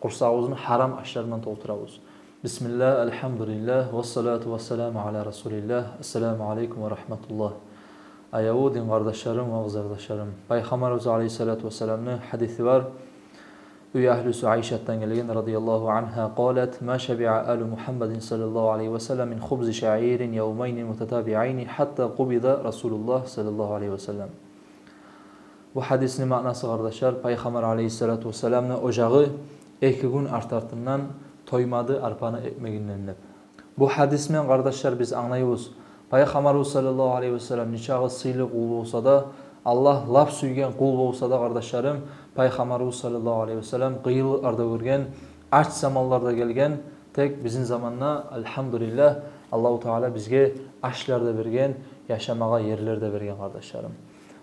Qursağımızın haram aşlarından doldurabız. Bismillah, elhamdülillah, ve salatu ve selamu ala Resulillah. Esselamu aleyküm ve rahmetullah. Ayavudin kardeşlerim ve kızardaşlarım. Peygamberimiz aleyhissalatu vesselam'ın hadisi var. Üye ahlüsü Ayşe'den gelen radıyallahu anha qalet ma şebi'a alu Muhammedin sallallahu aleyhi ve sellem min khubzi şa'irin yevmeyni mutetabi'ayni hatta qubida Resulullah sallallahu aleyhi ve sellem. Bu hadisin manası kardeşler, Peygamber aleyhissalatu vesselam'ın ocağı 2 gün artartından toymadı arpanı ekmeğinden. Bu hadismen kardeşler biz anlayıyoruz. Peygamber sallallahu aleyhi ve sellem niçağı sıylı kul olsa da, Allah laf süygen kul olsa da kardeşlerim, Peygamber sallallahu aleyhi ve sellem kıyıl arda görgen, aç zamanlarda gelgen, tek bizim zamanla elhamdülillah Allah-u Teala bizge açlarda vergen, yaşamağa yerlerde vergen kardeşlerim.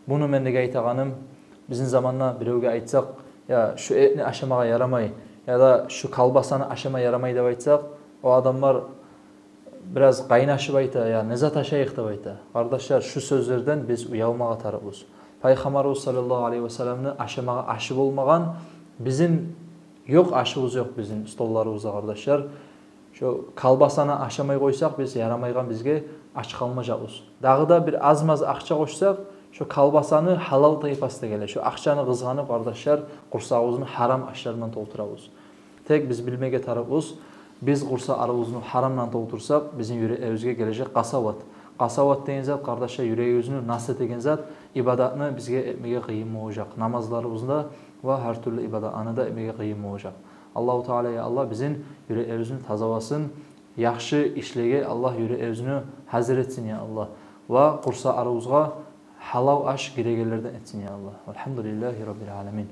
Bunu men de aytağanım, bizim zamanla birevge aytsak, ya şu etni aşamağa yaramay, ya da şu kalbasanı aşama yaramay deb aytsak, o adamlar biraz kaynaşıp ayta, ya nezat aşayık deb ayta. Kardeşler şu sözlerden biz uyalmağa tarafız. Peygamber sallallahu aleyhi ve sellem'ni aşamağa aşıp olmagan, bizim yok aşımız yok bizim stollarımızda kardeşler. Şu kalbasanı aşamay koysak biz yaramaygan bizge aç kalmayacağız. Dağı da bir azmaz akça koysak, şu kalbasanı halal tayfasına gelir. Şu akçanı kızganıp kardeşler kursağımızın haram aşlarından doldurabız. Tek biz bilmege tarafız. Biz kursa arabızını haramdan doldursak bizim yüreğimizge gelecek kasavat. Kasavat deyin zat kardeşler yüreğimizini nasıl egen zat ibadatını bizge etmege kıyım olacak. Namazlarımızda ve her türlü ibadatını da etmege kıyım olacak. Allah-u Teala'ya Allah bizim yüreğimizini tazavasın. Yaxşı işlege Allah yüreğimizni hazır etsin ya Allah. Ve kursa arabızga halal aş giregelerden etsin ya Allah. Elhamdülillahi Rabbil alemin.